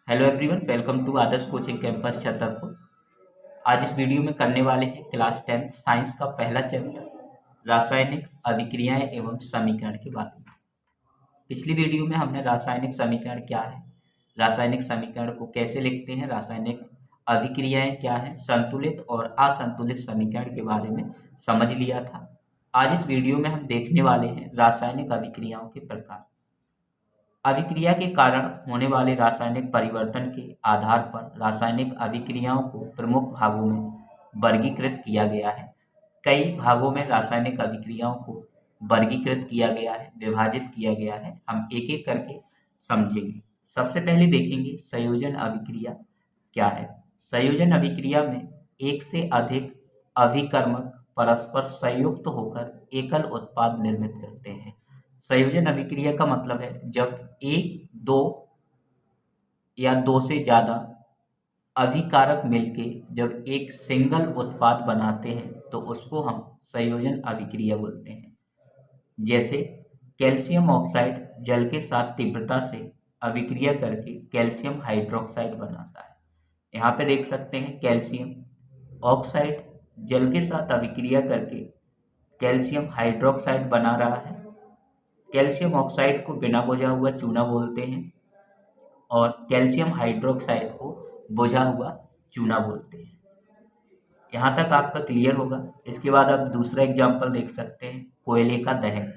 Hello everyone, welcome to Adarsh coaching campus Chhatarpur. आज इस video में करने वाले हैं क्लास 10 साइंस का पहला चैप्टर रासायनिक अभिक्रियाएं एवं समीकरण के बारे में। पिछली वीडियो में हमने रासायनिक समीकरण क्या है, रासायनिक समीकरण को कैसे लिखते हैं, रासायनिक अभिक्रियाएं क्या हैं, संतुलित और असंतुलित समीकरण के बारे में समझ लिया था। आज इस वीडियो में हम देखने वाले हैं रासायनिक अभिक्रियाओं के प्रकार। अभिक्रिया के कारण होने वाले रासायनिक परिवर्तन के आधार पर रासायनिक अभिक्रियाओं को प्रमुख भागों में वर्गीकृत किया गया है। कई भागों में रासायनिक अभिक्रियाओं को वर्गीकृत किया गया है, विभाजित किया गया है। हम एक एक करके समझेंगे। सबसे पहले देखेंगे संयोजन अभिक्रिया क्या है। संयोजन अभिक्रिया में एक से अधिक अभिकर्मक परस्पर संयुक्त होकर एकल उत्पाद निर्मित करते हैं। संयोजन अभिक्रिया का मतलब है जब एक, दो या दो से ज्यादा अभिकारक मिलके जब एक सिंगल उत्पाद बनाते हैं तो उसको हम संयोजन अभिक्रिया बोलते हैं। जैसे कैल्शियम ऑक्साइड जल के साथ तीव्रता से अभिक्रिया करके कैल्शियम हाइड्रोक्साइड बनाता है। यहाँ पे देख सकते हैं कैल्शियम ऑक्साइड जल के साथ अभिक्रिया करके कैल्शियम हाइड्रोक्साइड बना रहा है। कैल्शियम ऑक्साइड को बिना बुझा हुआ चूना बोलते हैं और कैल्शियम हाइड्रोक्साइड को बुझा हुआ चूना बोलते हैं। यहाँ तक आपका क्लियर होगा। इसके बाद आप दूसरा एग्जाम्पल देख सकते हैं, कोयले का दहन।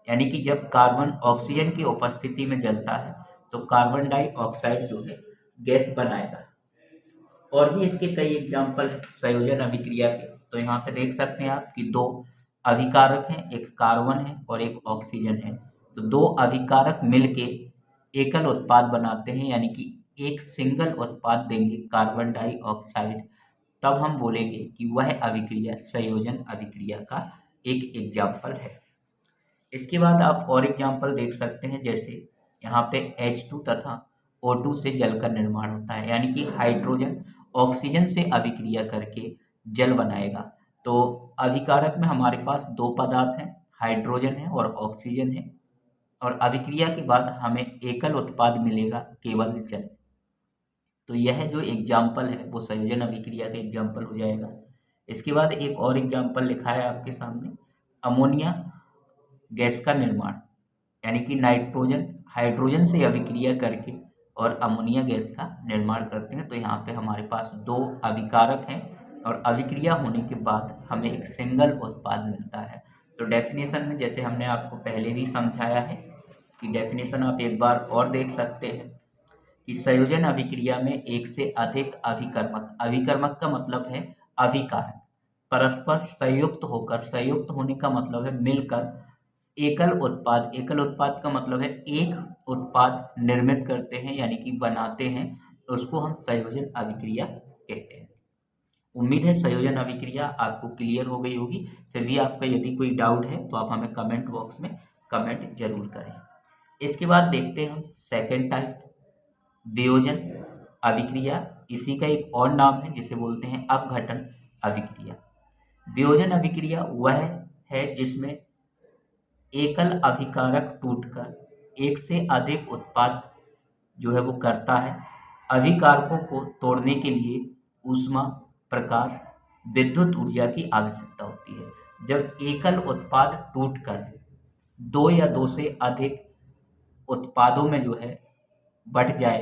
यानी कि जब कार्बन ऑक्सीजन की उपस्थिति में जलता है तो कार्बन डाइऑक्साइड जो है गैस बनाएगा। और भी इसके कई एग्जाम्पल हैं संयोजन अभिक्रिया के। तो यहाँ पे देख सकते हैं आप कि दो अभिकारक हैं, एक कार्बन है और एक ऑक्सीजन है। तो दो अभिकारक मिलके एकल उत्पाद बनाते हैं, यानी कि एक सिंगल उत्पाद देंगे कार्बन डाइऑक्साइड। तब हम बोलेंगे कि वह अभिक्रिया संयोजन अभिक्रिया का एक एग्जाम्पल है। इसके बाद आप और एग्जाम्पल देख सकते हैं, जैसे यहाँ पे H2 तथा O2 से जल का निर्माण होता है। यानी कि हाइड्रोजन ऑक्सीजन से अभिक्रिया करके जल बनाएगा। तो अभिकारक में हमारे पास दो पदार्थ हैं, हाइड्रोजन है और ऑक्सीजन है, और अभिक्रिया के बाद हमें एकल उत्पाद मिलेगा, केवल जल। तो यह जो एग्जाम्पल है वो संयोजन अभिक्रिया का एग्जाम्पल हो जाएगा। इसके बाद एक और एग्जाम्पल लिखा है आपके सामने, अमोनिया गैस का निर्माण। यानी कि नाइट्रोजन हाइड्रोजन से अभिक्रिया करके और अमोनिया गैस का निर्माण करते हैं। तो यहाँ पे हमारे पास दो अभिकारक हैं और अभिक्रिया होने के बाद हमें एक सिंगल उत्पाद मिलता है। तो डेफिनेशन में जैसे हमने आपको पहले भी समझाया है कि डेफिनेशन आप एक बार और देख सकते हैं कि संयोजन अभिक्रिया में एक से अधिक अभिकर्मक, अभिकर्मक का मतलब है अभिकारक, परस्पर संयुक्त होकर, संयुक्त होने का मतलब है मिलकर एकल उत्पाद, एकल उत्पाद का मतलब है एक उत्पाद निर्मित करते हैं, यानी कि बनाते हैं। तो उसको हम संयोजन अभिक्रिया कहते हैं। उम्मीद है संयोजन अभिक्रिया आपको क्लियर हो गई होगी। फिर भी आपका यदि कोई डाउट है तो आप हमें कमेंट बॉक्स में कमेंट जरूर करें। इसके बाद देखते हैं हम सेकेंड टाइप, वियोजन अभिक्रिया। इसी का एक और नाम है जिसे बोलते हैं अपघटन अभिक्रिया। वियोजन अभिक्रिया वह है जिसमें एकल अभिकारक टूटकर एक से अधिक उत्पाद जो है वो करता है। अभिकारकों को तोड़ने के लिए ऊष्मा, प्रकाश, विद्युत ऊर्जा की आवश्यकता होती है। जब एकल उत्पाद टूटकर दो या दो से अधिक उत्पादों में जो है बढ़ जाए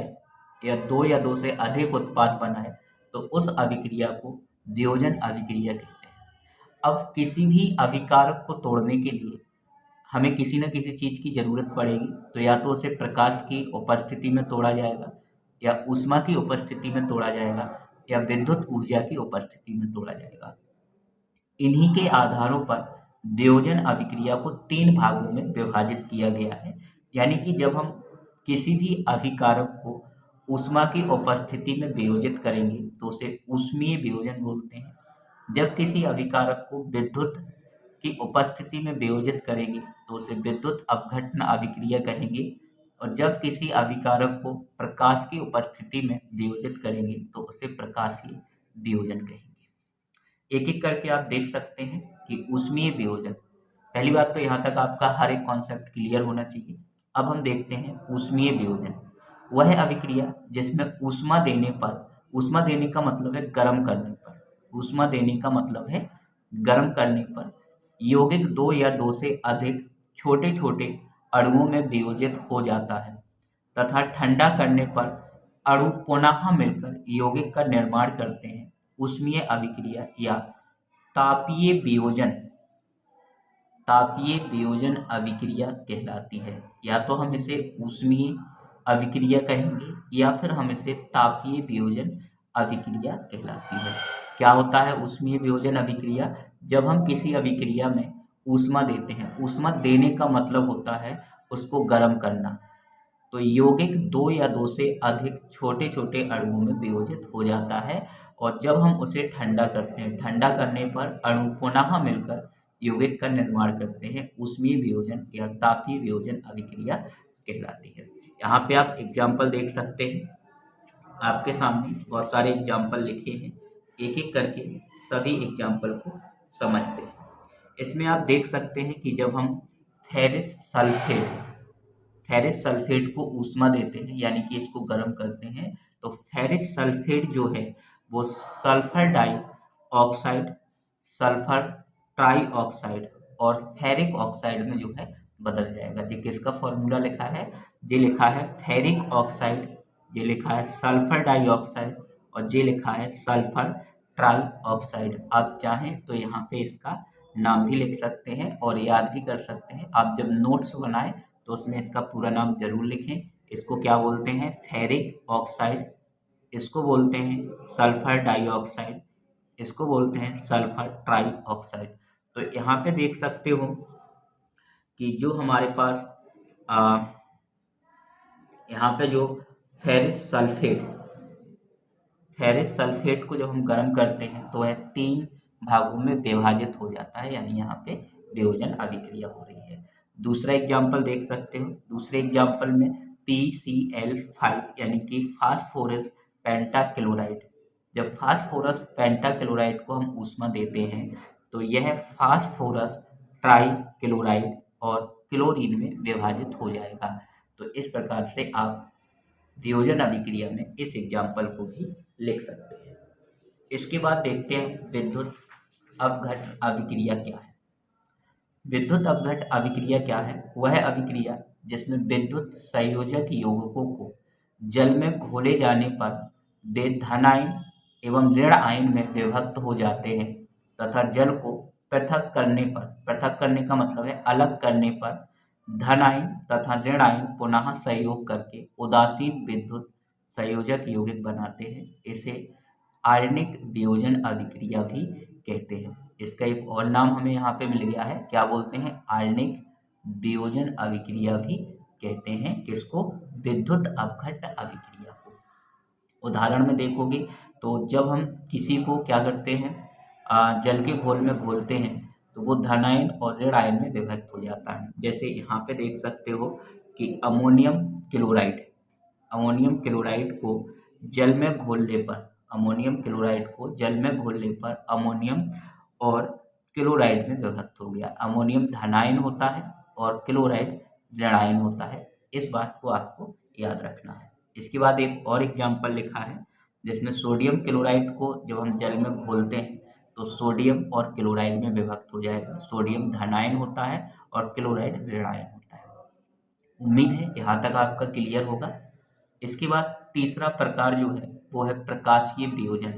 या दो से अधिक उत्पाद बनाए तो उस अभिक्रिया को वियोजन अभिक्रिया कहते हैं। अब किसी भी अभिकारक को तोड़ने के लिए हमें किसी न किसी चीज़ की ज़रूरत पड़ेगी। तो या तो उसे प्रकाश की उपस्थिति में तोड़ा जाएगा, या ऊष्मा की उपस्थिति में तोड़ा जाएगा, या विद्युत ऊर्जा की उपस्थिति में तोड़ा जाएगा। इन्हीं के आधारों पर वियोजन अभिक्रिया को तीन भागों में विभाजित किया गया है। यानी कि जब हम किसी भी अभिकारक को ऊष्मा की उपस्थिति में वियोजित करेंगे तो उसे ऊष्मीय वियोजन बोलते हैं। जब किसी अभिकारक को विद्युत की उपस्थिति में वियोजित करेंगे तो उसे विद्युत अपघटन अभिक्रिया कहेंगे। और जब किसी अभिकारक को प्रकाश की उपस्थिति में वियोजित करेंगे तो उसे प्रकाशीय वियोजन कहेंगे। एक एक करके आप देख सकते हैं कि ऊष्मीय वियोजन। पहली बात तो यहाँ तक आपका हर एक कॉन्सेप्ट क्लियर होना चाहिए। अब हम देखते हैं ऊष्मीय वियोजन। वह अभिक्रिया जिसमें ऊष्मा देने पर, ऊष्मा देने का मतलब है गर्म करने पर, ऊष्मा देने का मतलब है गर्म करने पर यौगिक दो या दो से अधिक छोटे छोटे अणुओं में वियोजित हो जाता है तथा ठंडा करने पर अणु पुनः मिलकर यौगिक का निर्माण करते हैं, ऊष्मीय अभिक्रिया या तापीय वियोजन, तापीय वियोजन अभिक्रिया कहलाती है। या तो हम इसे ऊष्मीय अभिक्रिया कहेंगे या फिर हम इसे तापीय वियोजन अभिक्रिया कहलाती है। क्या होता है ऊष्मीय वियोजन अभिक्रिया? जब हम किसी अभिक्रिया में ऊष्मा देते हैं, ऊष्मा देने का मतलब होता है उसको गर्म करना, तो यौगिक दो या दो से अधिक छोटे छोटे अणुओं में वियोजित हो जाता है और जब हम उसे ठंडा करते हैं, ठंडा करने पर अणु पुनः मिलकर यौगिक का निर्माण करते हैं, ऊष्मीय वियोजन या तापीय वियोजन अभिक्रिया कहलाती है। यहाँ पे आप एग्जाम्पल देख सकते हैं, आपके सामने बहुत सारे एग्जाम्पल लिखे हैं, एक एक करके सभी एग्जाम्पल को समझते हैं। इसमें आप देख सकते हैं कि जब हम फेरिस सल्फेट, फेरिस सल्फेट को ऊष्मा देते हैं यानी कि इसको गर्म करते हैं, तो फेरिस सल्फेट जो है वो sulphur dioxide, sulphur trioxide और फेरिक ऑक्साइड में जो है बदल जाएगा। ये किसका फॉर्मूला लिखा है? ये लिखा है फेरिक ऑक्साइड, ये लिखा है सल्फर डाइऑक्साइड और ये लिखा है सल्फर ट्राई ऑक्साइड। आप चाहें तो यहाँ पे इसका नाम भी लिख सकते हैं और याद भी कर सकते हैं। आप जब नोट्स बनाएं तो उसमें इसका पूरा नाम जरूर लिखें। इसको क्या बोलते हैं? फेरिक ऑक्साइड, इसको बोलते हैं सल्फर डाइऑक्साइड, इसको बोलते हैं सल्फर ट्राई ऑक्साइड। तो यहाँ पे देख सकते हो कि जो हमारे पास यहाँ पे जो फेरिस सल्फेट, फेरिस सल्फेट को जब हम गर्म करते हैं तो वह 3 भागों में विभाजित हो जाता है, यानी यहाँ पे वियोजन अभिक्रिया हो रही है। दूसरा एग्जाम्पल देख सकते हो, दूसरे एग्जाम्पल में PCl5 यानी कि फास्फोरस पेंटाक्लोराइड, जब फास्फोरस पेंटाक्लोराइड को हम ऊष्मा देते हैं तो यह फास्फोरस ट्राइक्लोराइड और क्लोरीन में विभाजित हो जाएगा। तो इस प्रकार से आप वियोजन अभिक्रिया में इस एग्जाम्पल को भी लिख सकते हैं। इसके बाद देखते हैं विद्युत अपघट्ट अभिक्रिया क्या है। विद्युत अपघट्ट अभिक्रिया क्या है? वह अभिक्रिया जिसमें विद्युत संयोजक यौगिकों को जल में घोले जाने पर वे धन आयन एवं ऋण आयन में विभक्त हो जाते हैं तथा जल को पृथक करने पर, पृथक करने का मतलब है अलग करने पर, धन आयन तथा ऋण आयन पुनः संयोग करके उदासीन विद्युत संयोजक यौगिक बनाते हैं। इसे आयनिक वियोजन अभिक्रिया भी कहते हैं। इसका एक और नाम हमें यहाँ पे मिल गया है, क्या बोलते हैं? आयनिक वियोजन अभिक्रिया भी कहते हैं। किसको? विद्युत अपघट्ट अभिक्रिया को। उदाहरण में देखोगे तो जब हम किसी को क्या करते हैं, जल के घोल में घोलते हैं तो वो धन आयन और ऋण आयन में विभक्त हो जाता है। जैसे यहाँ पे देख सकते हो कि अमोनियम क्लोराइड, अमोनियम क्लोराइड को जल में घोलने पर, अमोनियम क्लोराइड को जल में घोलने पर अमोनियम और क्लोराइड में विभक्त हो गया। अमोनियम धनायन होता है और क्लोराइड ऋणायन होता है। इस बात को आपको याद रखना है। इसके बाद एक और एग्जाम्पल लिखा है जिसमें सोडियम क्लोराइड को जब हम जल में घोलते हैं तो सोडियम और क्लोराइड में विभक्त हो जाएगा। सोडियम धनायन होता है और क्लोराइड ऋणायन होता है। उम्मीद है यहाँ तक आपका क्लियर होगा। इसके बाद तीसरा प्रकार जो है वो है प्रकाशीय वियोजन।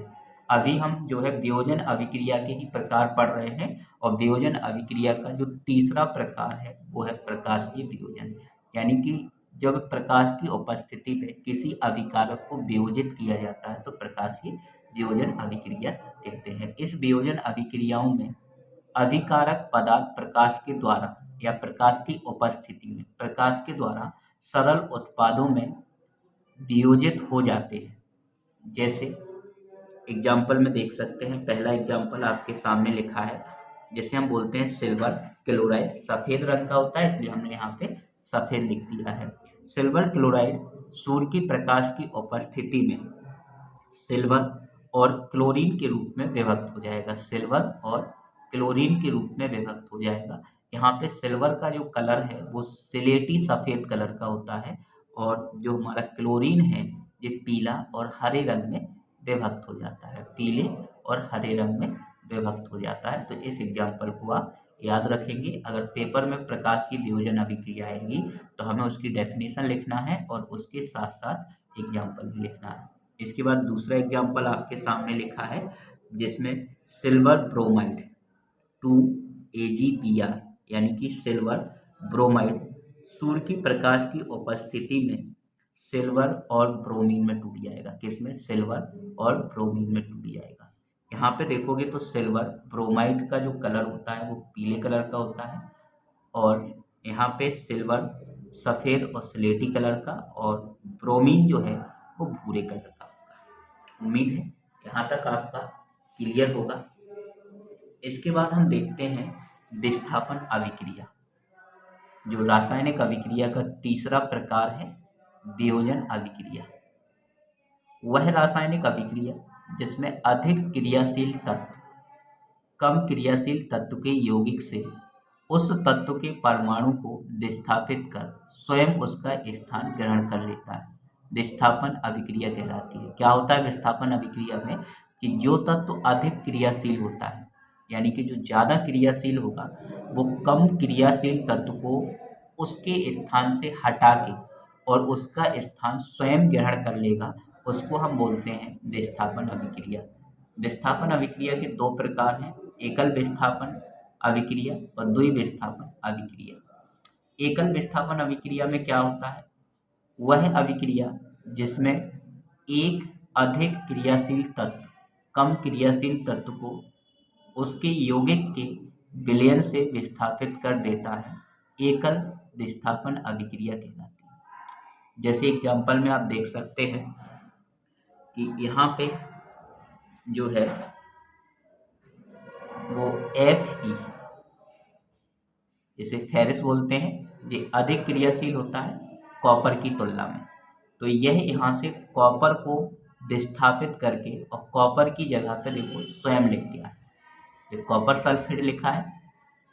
अभी हम जो है वियोजन अभिक्रिया के ही प्रकार पढ़ रहे हैं और वियोजन अभिक्रिया का जो तीसरा प्रकार है वो है प्रकाशीय वियोजन। यानी कि जब प्रकाश की उपस्थिति में किसी अभिकारक को वियोजित किया जाता है तो प्रकाशीय वियोजन अभिक्रिया कहते हैं। इस वियोजन अभिक्रियाओं में अभिकारक पदार्थ प्रकाश के द्वारा या प्रकाश की उपस्थिति में प्रकाश के द्वारा सरल उत्पादों में वियोजित हो जाते हैं। जैसे एग्जाम्पल में देख सकते हैं, पहला एग्जाम्पल आपके सामने लिखा है जिसे हम बोलते हैं सिल्वर क्लोराइड। सफ़ेद रंग का होता है इसलिए हमने यहाँ पे सफ़ेद लिख दिया है। सिल्वर क्लोराइड सूर्य की प्रकाश की उपस्थिति में सिल्वर और क्लोरीन के रूप में विभक्त हो जाएगा। सिल्वर और क्लोरीन के रूप में विभक्त हो जाएगा। यहाँ पे सिल्वर का जो कलर है वो सिलेटी सफ़ेद कलर का होता है और जो हमारा क्लोरीन है ये पीला और हरे रंग में विभक्त हो जाता है, पीले और हरे रंग में विभक्त हो जाता है। तो इस एग्जाम्पल को आप याद रखेंगे। अगर पेपर में प्रकाशीय वियोजन अभिक्रिया आएगी तो हमें उसकी डेफिनेशन लिखना है और उसके साथ साथ एग्जाम्पल भी लिखना है। इसके बाद दूसरा एग्जाम्पल आपके सामने लिखा है जिसमें सिल्वर ब्रोमाइड 2AgBr यानी कि सिल्वर ब्रोमाइड सूर्य की प्रकाश की उपस्थिति में सिल्वर और ब्रोमीन में टूट जाएगा। किसमें? सिल्वर और ब्रोमीन में टूट जाएगा। यहाँ पे देखोगे तो सिल्वर ब्रोमाइड का जो कलर होता है वो पीले कलर का होता है और यहाँ पे सिल्वर सफ़ेद और स्लेटी कलर का और ब्रोमीन जो है वो भूरे कलर का होगा। उम्मीद है यहाँ तक आपका क्लियर होगा। इसके बाद हम देखते हैं विस्थापन अभिक्रिया। जो रासायनिक अभिक्रिया का तीसरा प्रकार है वियोजन अभिक्रिया। वह रासायनिक अभिक्रिया जिसमें अधिक क्रियाशील तत्व कम क्रियाशील तत्व के यौगिक से उस तत्व के परमाणु को विस्थापित कर स्वयं उसका स्थान ग्रहण कर लेता है, विस्थापन अभिक्रिया कहलाती है। क्या होता है विस्थापन अभिक्रिया में कि जो तत्व अधिक क्रियाशील होता है यानी कि जो ज़्यादा क्रियाशील होगा वो कम क्रियाशील तत्व को उसके स्थान से हटा के और उसका स्थान स्वयं ग्रहण कर लेगा, उसको हम बोलते हैं विस्थापन अभिक्रिया। विस्थापन अभिक्रिया के दो प्रकार हैं, एकल विस्थापन अभिक्रिया और द्वि विस्थापन अभिक्रिया। एकल विस्थापन अभिक्रिया में क्या होता है? वह अभिक्रिया जिसमें एक अधिक क्रियाशील तत्व कम क्रियाशील तत्व को उसके यौगिक के विलयन से विस्थापित कर देता है, एकल विस्थापन अभिक्रिया कहलाती है। जैसे एग्जाम्पल में आप देख सकते हैं कि यहाँ पे जो है वो Fe जिसे फेरिस बोलते हैं, ये अधिक क्रियाशील होता है कॉपर की तुलना में। तो यह यहाँ से कॉपर को विस्थापित करके और कॉपर की जगह पे देखो स्वयं लिख दिया है, ये कॉपर सल्फेट लिखा है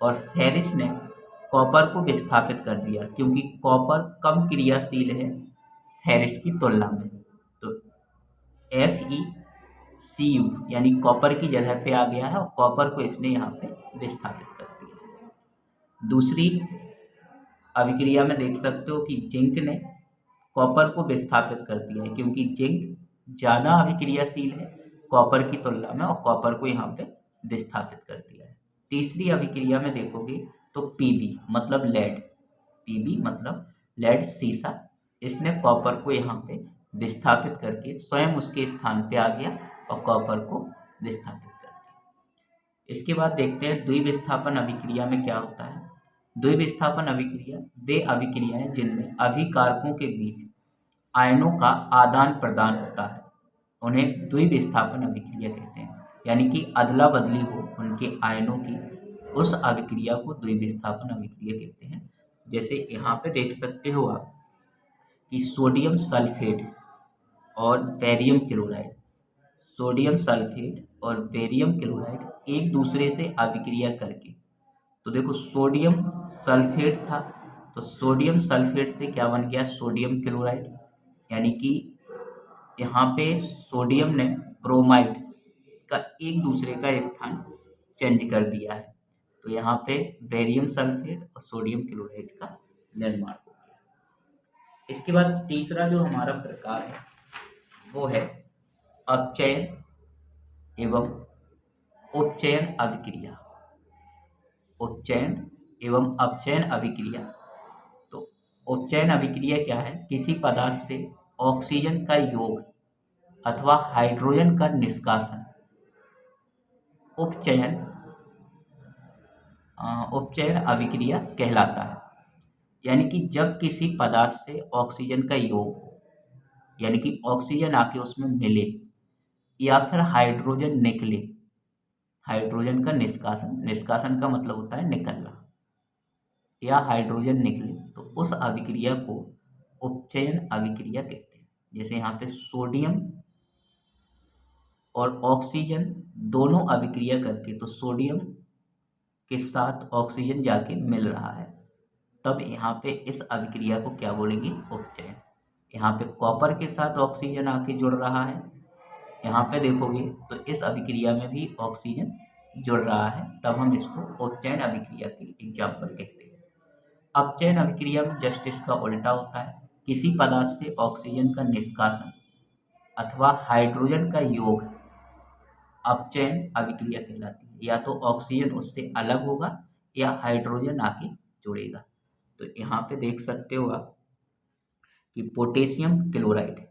और फेरिस ने कॉपर को विस्थापित कर दिया क्योंकि कॉपर कम क्रियाशील है फेरिस की तुलना में। तो FeCu यानी कॉपर की जगह पे आ गया है और कॉपर को इसने यहाँ पे विस्थापित कर दिया। दूसरी अभिक्रिया में देख सकते हो कि जिंक ने कॉपर को विस्थापित कर दिया है क्योंकि जिंक ज़्यादा अभिक्रियाशील है कॉपर की तुलना में और कॉपर को यहाँ पे विस्थापित कर दिया है। तीसरी अभिक्रिया में देखोगे तो Pb मतलब लेड, Pb मतलब लेड सीसा, इसने कॉपर को यहाँ पे विस्थापित करके स्वयं उसके स्थान पे आ गया और कॉपर को विस्थापित कर दिया। इसके बाद देखते हैं द्विविस्थापन अभिक्रिया में क्या होता है। द्विविस्थापन अभिक्रिया वे अभिक्रियाएं जिनमें अभिकारकों के बीच आयनों का आदान प्रदान होता है, उन्हें द्विविस्थापन अभिक्रिया कहते हैं। यानी कि अदला बदली हो उनके आयनों की, उस अभिक्रिया को द्विविस्थापन अभिक्रिया कहते हैं। जैसे यहाँ पे देख सकते हो आप कि सोडियम सल्फेट और बेरियम क्लोराइड, सोडियम सल्फेट और बेरियम क्लोराइड एक दूसरे से अभिक्रिया करके, तो देखो सोडियम सल्फेट था तो सोडियम सल्फेट से क्या बन गया? Sodium chloride. यानी कि यहाँ पे सोडियम ने ब्रोमाइड का एक दूसरे का स्थान चेंज कर दिया है, तो यहाँ पे बेरियम सल्फेट और सोडियम क्लोराइड का निर्माण हो गया। इसके बाद तीसरा जो हमारा प्रकार है वो है अपचयन एवं उपचयन अभिक्रिया। उपचयन एवं अपचयन अभिक्रिया। तो उपचयन अभिक्रिया क्या है? किसी पदार्थ से ऑक्सीजन का योग अथवा हाइड्रोजन का निष्कासन उपचयन अभिक्रिया कहलाता है। यानी कि जब किसी पदार्थ से ऑक्सीजन का योग यानी कि ऑक्सीजन आके उसमें मिले या फिर हाइड्रोजन निकले, हाइड्रोजन का निष्कासन, निष्कासन का मतलब होता है निकलना, या हाइड्रोजन निकले तो उस अभिक्रिया को उपचयन अभिक्रिया कहते हैं। जैसे यहाँ पे सोडियम और ऑक्सीजन दोनों अभिक्रिया करके, तो सोडियम के साथ ऑक्सीजन जाके मिल रहा है, तब यहाँ पे इस अभिक्रिया को क्या बोलेंगे? उपचयन। यहाँ पे कॉपर के साथ ऑक्सीजन आके जुड़ रहा है। यहाँ पे देखोगे तो इस अभिक्रिया में भी ऑक्सीजन जुड़ रहा है, तब हम इसको अपचयन अभिक्रिया की एग्जाम्पल कहते हैं। अपचयन अभिक्रिया में जस्ट इसका उल्टा होता है। किसी पदार्थ से ऑक्सीजन का निष्कासन अथवा हाइड्रोजन का योग अपचयन अभिक्रिया कहलाती है। या तो ऑक्सीजन उससे अलग होगा या हाइड्रोजन आके जुड़ेगा। तो यहाँ पे देख सकते हो आप कि पोटेशियम क्लोराइड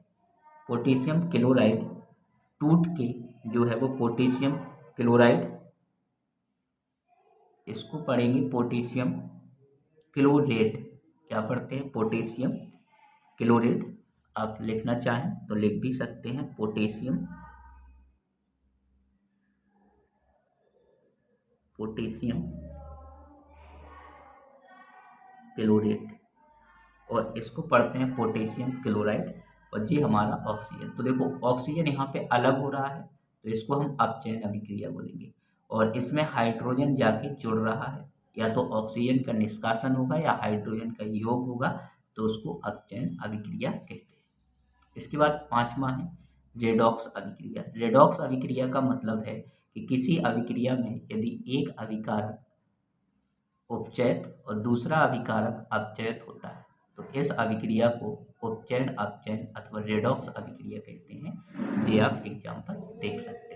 टूट के जो है वो पोटेशियम क्लोराइड, इसको पढ़ेंगे पोटेशियम क्लोरेट। क्या पढ़ते हैं? Potassium chlorate. आप लिखना चाहें तो लिख भी सकते हैं पोटेशियम क्लोरेट, और इसको पढ़ते हैं पोटेशियम क्लोराइड। और ये हमारा ऑक्सीजन। तो देखो ऑक्सीजन यहाँ पे अलग हो रहा है, तो इसको हम अपचयन अभिक्रिया बोलेंगे। और इसमें हाइड्रोजन जाके जुड़ रहा है, या तो ऑक्सीजन का निष्कासन होगा या हाइड्रोजन का योग होगा, तो उसको अपचयन अभिक्रिया कहते हैं। इसके बाद पांचवा है रेडॉक्स अभिक्रिया। रेडॉक्स अभिक्रिया का मतलब है कि किसी अभिक्रिया में यदि एक अभिकारक उपचयित और दूसरा अभिकारक अपचयित होता है, तो इस अभिक्रिया को उपचयन अपचयन अथवा रेडॉक्स अभिक्रिया कहते हैं। ये आप एग्जाम्पल देख सकते हैं।